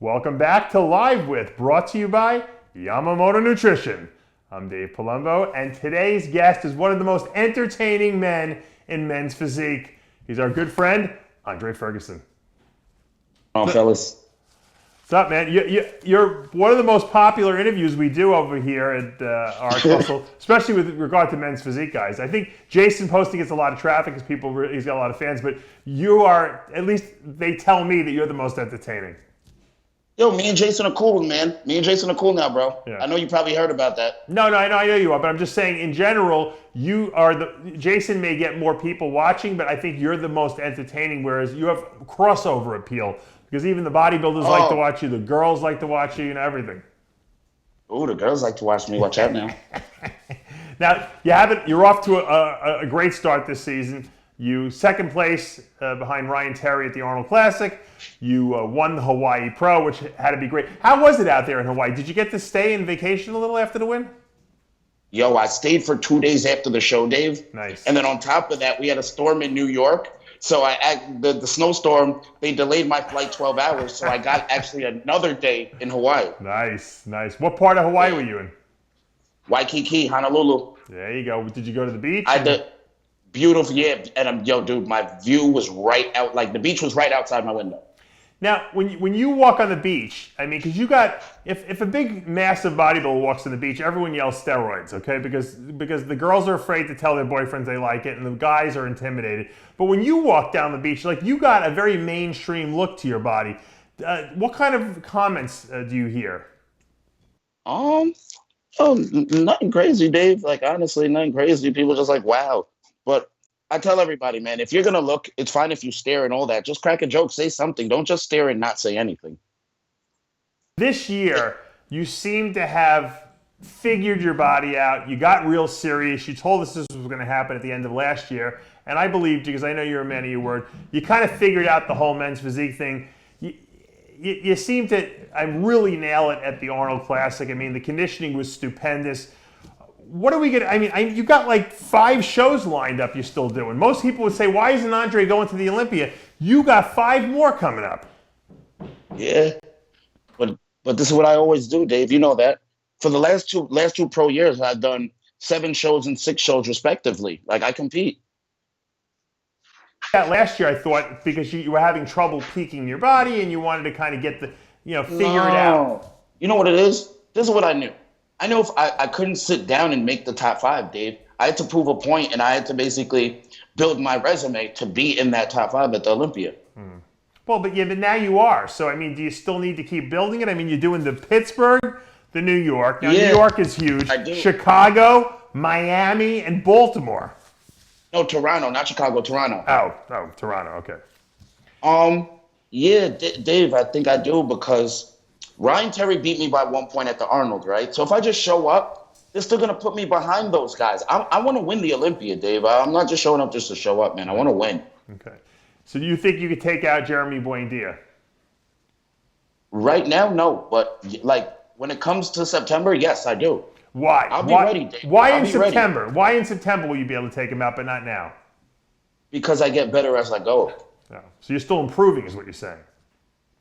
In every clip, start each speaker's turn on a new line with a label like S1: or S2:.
S1: Welcome back to Live With, brought to you by Yamamoto Nutrition. I'm Dave Palumbo, and today's guest is one of the most entertaining men in men's physique. He's our good friend, Andre Ferguson.
S2: Oh, fellas.
S1: What's up, man? You're one of the most popular interviews we do over here at RXMuscle, especially with regard to men's physique guys. I think Jason Posting gets a lot of traffic because he's got a lot of fans, but you are, at least they tell me that you're the most entertaining.
S2: Yo, me and Jason are cool, man. Me and Jason are cool now, bro. Yeah. I know you probably heard about that.
S1: No, I know you are, but I'm just saying in general, Jason may get more people watching, but I think you're the most entertaining, whereas you have crossover appeal. Because even the bodybuilders like to watch you, the girls like to watch you, and everything.
S2: Oh, the girls like to watch me. Watch out now.
S1: Now, you're off to a great start this season. You second place behind Ryan Terry at the Arnold Classic. You won the Hawaii Pro, which had to be great. How was it out there in Hawaii? Did you get to stay and vacation a little after the win?
S2: Yo, I stayed for 2 days after the show, Dave.
S1: Nice.
S2: And then on top of that, we had a storm in New York. So the snowstorm, they delayed my flight 12 hours. So I got actually another day in Hawaii.
S1: Nice. What part of Hawaii were you in?
S2: Waikiki, Honolulu.
S1: There you go. Did you go to the beach?
S2: I did. Beautiful, yeah. And dude, my view was right out, like the beach was right outside my window.
S1: Now, when you walk on the beach, I mean, because you got, if a big, massive bodybuilder walks on the beach, everyone yells steroids, okay? Because the girls are afraid to tell their boyfriends they like it, and the guys are intimidated. But when you walk down the beach, like, you got a very mainstream look to your body. What kind of comments do you hear?
S2: Nothing crazy, Dave. Like, honestly, nothing crazy. People just like, wow. But I tell everybody, man, if you're going to look, it's fine if you stare and all that. Just crack a joke, say something. Don't just stare and not say anything.
S1: This year, you seem to have figured your body out. You got real serious. You told us this was going to happen at the end of last year, and I believed you because I know you're a man of your word. You kind of figured out the whole men's physique thing. You seem to really nail it at the Arnold Classic. I mean, the conditioning was stupendous. What are we going to, I mean, you got like 5 shows lined up you're still doing. Most people would say, why isn't Andre going to the Olympia? You got 5 more coming up.
S2: Yeah, but this is what I always do, Dave. You know that. For the last two pro years, I've done 7 shows and 6 shows respectively. Like, I compete.
S1: That last year, I thought, because you were having trouble peaking your body and you wanted to kind of get the, figure it out.
S2: You know what it is? This is what I knew. I know if I couldn't sit down and make the top 5, Dave. I had to prove a point, and I had to basically build my resume to be in that top 5 at the Olympia.
S1: Well, but now you are. So, I mean, do you still need to keep building it? I mean, you're doing the Pittsburgh, the New York. Now,
S2: yeah,
S1: New York is huge.
S2: I do.
S1: Chicago, Miami, and Baltimore.
S2: No, Toronto, not Chicago, Toronto.
S1: Oh, Toronto, okay.
S2: Yeah, Dave, I think I do because Ryan Terry beat me by 1 point at the Arnold, right? So if I just show up, they're still going to put me behind those guys. I want to win the Olympia, Dave. I'm not just showing up just to show up, man. I want to win.
S1: Okay. So do you think you could take out Jeremy Buendia?
S2: Right now, no. But, like, when it comes to September, yes, I do.
S1: Why?
S2: I'll be ready, Dave.
S1: Why in September? Ready. Why in September will you be able to take him out, but not now?
S2: Because I get better as I go.
S1: Oh. So you're still improving is what you're saying?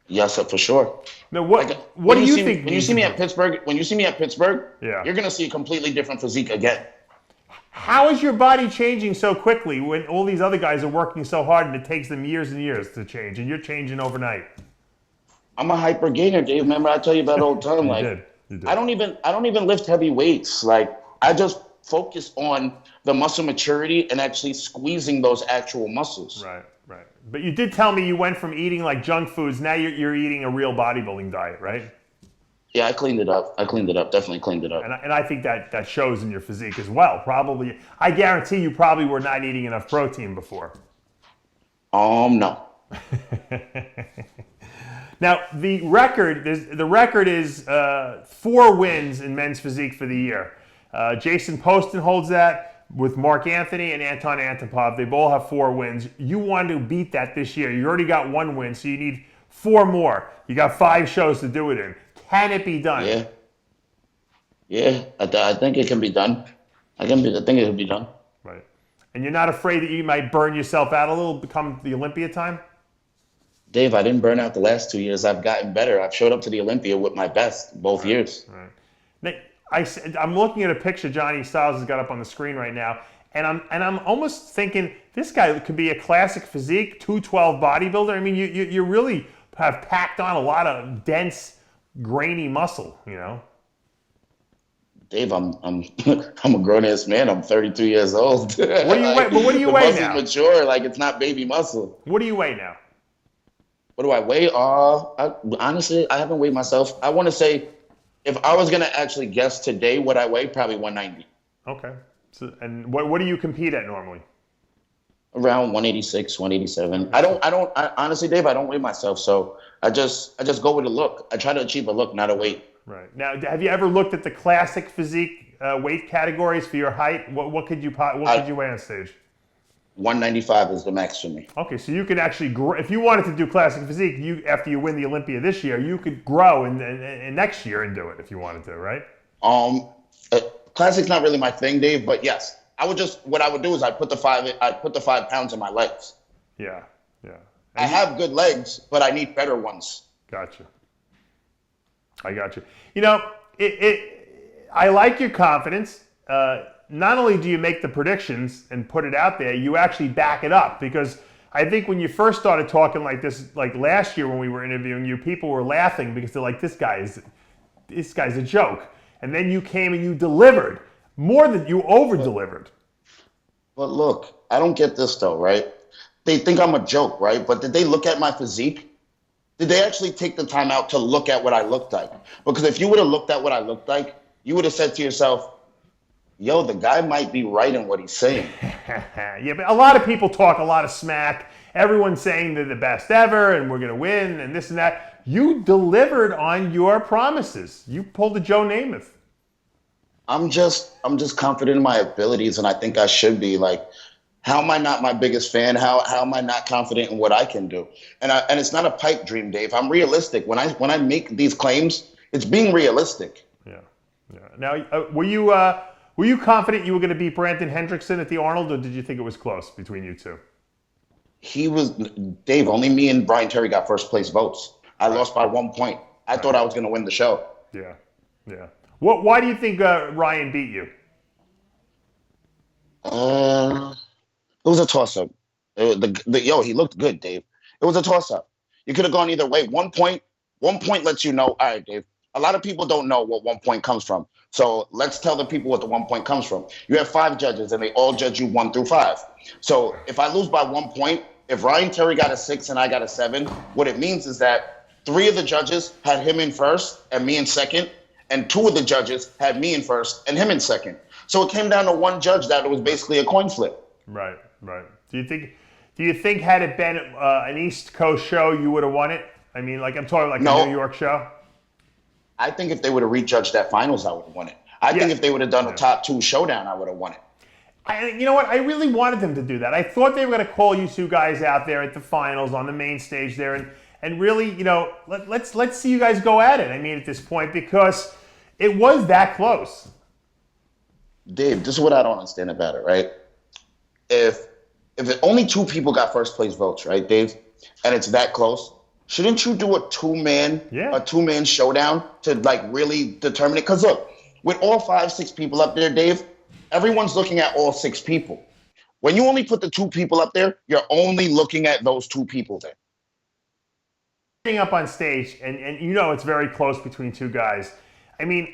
S2: Yes, sir, for sure.
S1: Now, what do you think?
S2: When you see me at Pittsburgh,
S1: yeah,
S2: you're going to see a completely different physique again.
S1: How is your body changing so quickly when all these other guys are working so hard and it takes them years and years to change, and you're changing overnight?
S2: I'm a hyper gainer, Dave. Remember I tell you about it all the time.
S1: You did.
S2: I don't even lift heavy weights. Like, I just focus on the muscle maturity and actually squeezing those actual muscles.
S1: Right. But you did tell me you went from eating like junk foods, now you're eating a real bodybuilding diet, right?
S2: Yeah, I cleaned it up. Definitely cleaned it up.
S1: And I think that shows in your physique as well. Probably, I guarantee you probably were not eating enough protein before.
S2: No.
S1: Now, the record is 4 wins in men's physique for the year. Jason Poston holds that with Mark Anthony and Anton Antipov. They both have 4 wins. You want to beat that this year. You already got 1 win, so you need 4 more. You got 5 shows to do it in. Can it be done?
S2: Yeah. I think it can be done. I think it can be done.
S1: Right. And you're not afraid that you might burn yourself out a little come the Olympia time?
S2: Dave, I didn't burn out the last 2 years. I've gotten better. I've showed up to the Olympia with my best both years.
S1: Right. Nick, I'm looking at a picture Johnny Styles has got up on the screen right now, and I'm almost thinking this guy could be a classic physique 212 bodybuilder. I mean, you really have packed on a lot of dense, grainy muscle. You know.
S2: Dave, I'm I'm a grown ass man. I'm 32 years old.
S1: What do you weigh? But what do you
S2: the
S1: weigh
S2: muscle's
S1: now?
S2: mature, like it's not baby muscle.
S1: What do you weigh now?
S2: What do I weigh? Honestly, I haven't weighed myself. I want to say, if I was gonna actually guess today what I weigh, probably 190.
S1: Okay. So, and what do you compete at normally?
S2: Around 186, 187. Honestly, Dave, I don't weigh myself, so I just go with a look. I try to achieve a look, not a weight.
S1: Right. Now, have you ever looked at the classic physique weight categories for your height? What could you weigh on stage?
S2: 195 is the max for me.
S1: Okay, so you could actually grow if you wanted to do classic physique. After you win the Olympia this year, you could grow in next year and do it if you wanted to, right?
S2: Classic's not really my thing, Dave. But yes, what I would do is I'd put the 5 pounds in my legs.
S1: Yeah, yeah.
S2: I have good legs, but I need better ones.
S1: Gotcha. I got you. You know, I like your confidence. Not only do you make the predictions and put it out there, you actually back it up. Because I think when you first started talking like this, like last year when we were interviewing you, people were laughing because they're like, this guy's a joke. And then you came and you delivered more than you over-delivered.
S2: But look, I don't get this though, right? They think I'm a joke, right? But did they look at my physique? Did they actually take the time out to look at what I looked like? Because if you would have looked at what I looked like, you would have said to yourself, yo, the guy might be right in what he's saying.
S1: Yeah, but a lot of people talk a lot of smack. Everyone's saying they're the best ever and we're going to win and this and that. You delivered on your promises. You pulled a Joe Namath.
S2: I'm just confident in my abilities, and I think I should be. Like, how am I not my biggest fan? How am I not confident in what I can do? And it's not a pipe dream, Dave. I'm realistic. When I make these claims, it's being realistic.
S1: Yeah, yeah. Now, were you confident you were going to beat Brandon Hendrickson at the Arnold, or did you think it was close between you two?
S2: Dave, only me and Brian Terry got first place votes. I lost by 1 point. I thought I was going to win the show.
S1: Yeah, yeah. Why do you think Ryan beat you?
S2: It was a toss-up. He looked good, Dave. It was a toss-up. You could have gone either way. 1 point lets you know, all right, Dave, a lot of people don't know what 1 point comes from. So let's tell the people what the 1 point comes from. You have 5 judges, and they all judge you 1 through 5. So if I lose by 1 point, if Ryan Terry got a 6 and I got a 7, what it means is that 3 of the judges had him in first and me in second, and 2 of the judges had me in first and him in second. So it came down to 1 judge that it was basically a coin flip.
S1: Right, right. Do you think had it been an East Coast show, you would have won it? I mean, like I'm talking like a New York show.
S2: I think if they would have rejudged that finals, I would have won it. I think if they would have done a top 2 showdown, I would have won it.
S1: You know what? I really wanted them to do that. I thought they were going to call you 2 guys out there at the finals on the main stage there, and really, you know, let's see you guys go at it. I mean, at this point, because it was that close.
S2: Dave, this is what I don't understand about it, right? If only 2 people got first place votes, right, Dave, and it's that close, shouldn't you do a two-man showdown to like really determine it? Because look, with all 5, 6 people up there, Dave, everyone's looking at all 6 people. When you only put the 2 people up there, you're only looking at those 2 people there.
S1: Up on stage, and you know it's very close between 2 guys. I mean,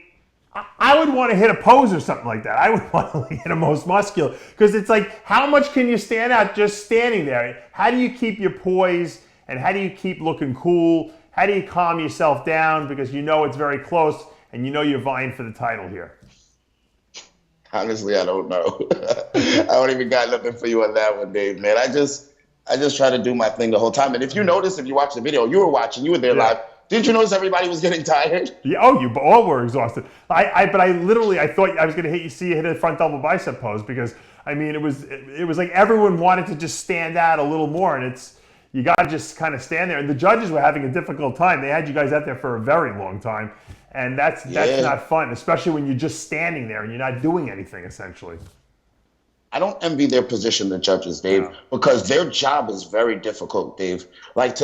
S1: I would want to hit a pose or something like that. I would want to hit a most muscular, because it's like, how much can you stand out just standing there? How do you keep your poise, and how do you keep looking cool? How do you calm yourself down, because you know it's very close, and you know you're vying for the title here?
S2: Honestly, I don't know. I don't even got nothing for you on that one, Dave, man. I just try to do my thing the whole time. And if you notice, if you watch the video, you were there live. Didn't you notice everybody was getting tired?
S1: Yeah, oh, you all were exhausted. But I thought I was going to see you hit a front double bicep pose, because I mean it was like everyone wanted to just stand out a little more, and you got to just kind of stand there. And the judges were having a difficult time. They had you guys out there for a very long time, and that's not fun, especially when you're just standing there and you're not doing anything essentially.
S2: I don't envy their position, the judges, Dave, because their job is very difficult, Dave. Like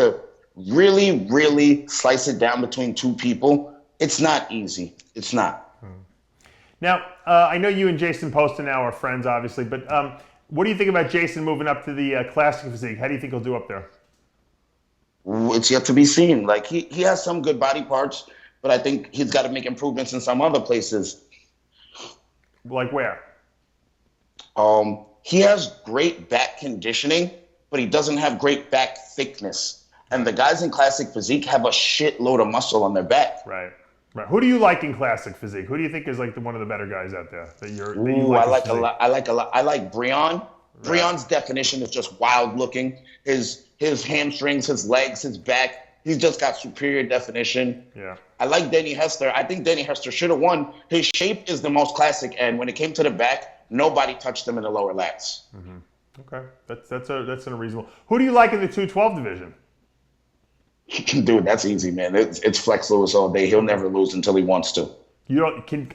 S2: really, really slice it down between two people, it's not easy. It's not.
S1: Now, I know you and Jason Poston now are friends, obviously, but what do you think about Jason moving up to the classic physique? How do you think he'll do up there?
S2: It's yet to be seen. Like he has some good body parts, but I think he's got to make improvements in some other places.
S1: Like where?
S2: He has great back conditioning, but he doesn't have great back thickness. And the guys in classic physique have a shitload of muscle on their back.
S1: Right. Right. Who do you like in classic physique? Who do you think is like one of the better guys out there that you like?
S2: I like a lot. I like Breon. Right. Breon's definition is just wild looking. His hamstrings, his legs, his back. He's just got superior definition.
S1: Yeah.
S2: I like Denny Hester. I think Denny Hester should have won. His shape is the most classic, and when it came to the back, nobody touched him in the lower lats.
S1: Mm-hmm. Okay, that's unreasonable. Who do you like in the 212 division?
S2: Dude, that's easy, man. It's Flex Lewis all day. He'll never lose until he wants to.
S1: You don't can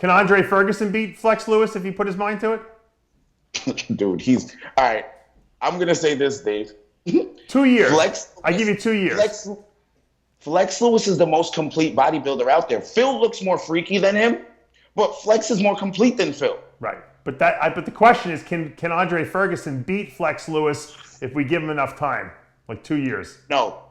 S1: Andre Ferguson beat Flex Lewis if he put his mind to it?
S2: Dude, he's all right. I'm gonna say this, Dave.
S1: 2 years. I give you 2 years.
S2: Flex Lewis is the most complete bodybuilder out there. Phil looks more freaky than him, but Flex is more complete than Phil.
S1: Right. But but the question is, can Andre Ferguson beat Flex Lewis if we give him enough time, like 2 years?
S2: No.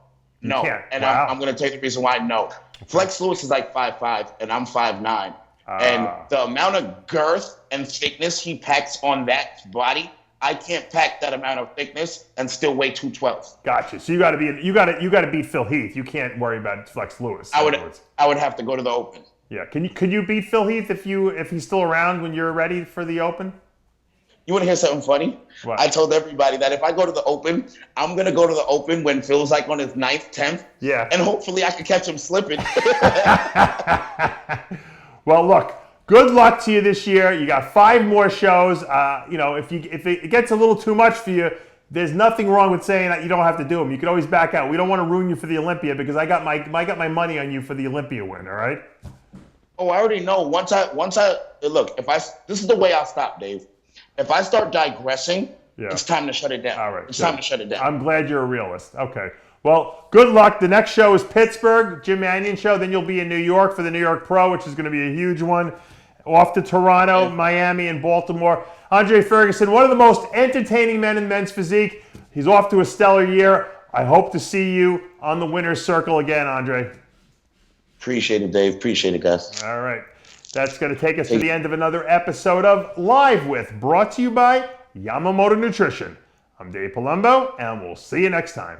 S2: No, and
S1: wow.
S2: I'm going to tell you the reason why. No, Flex Lewis is like 5'5", and I'm 5'9", and the amount of girth and thickness he packs on that body, I can't pack that amount of thickness and still weigh 212.
S1: Gotcha. So you got to beat Phil Heath. You can't worry about Flex Lewis.
S2: I would have to go to the Open.
S1: Yeah. Could you beat Phil Heath if he's still around when you're ready for the Open?
S2: You want to hear something funny?
S1: What?
S2: I told everybody that if I go to the Open, I'm going to go to the Open when Phil's like on his 9th, 10th.
S1: Yeah.
S2: And hopefully I can catch him slipping.
S1: Well, look, good luck to you this year. You got 5 more shows. If it gets a little too much for you, there's nothing wrong with saying that you don't have to do them. You can always back out. We don't want to ruin you for the Olympia because I got my money on you for the Olympia win, all right?
S2: Oh, I already know. Once I look, this is the way I'll stop, Dave. If I start digressing, It's time to shut it down.
S1: All right.
S2: It's time to shut it down.
S1: I'm glad you're a realist. Okay. Well, good luck. The next show is Pittsburgh, Jim Mannion show. Then you'll be in New York for the New York Pro, which is going to be a huge one. Off to Toronto, Miami, and Baltimore. Andre Ferguson, one of the most entertaining men in men's physique. He's off to a stellar year. I hope to see you on the winner's circle again, Andre.
S2: Appreciate it, Dave. Appreciate it, guys.
S1: All right. That's going to take us to the end of another episode of Live With, brought to you by Yamamoto Nutrition. I'm Dave Palumbo, and we'll see you next time.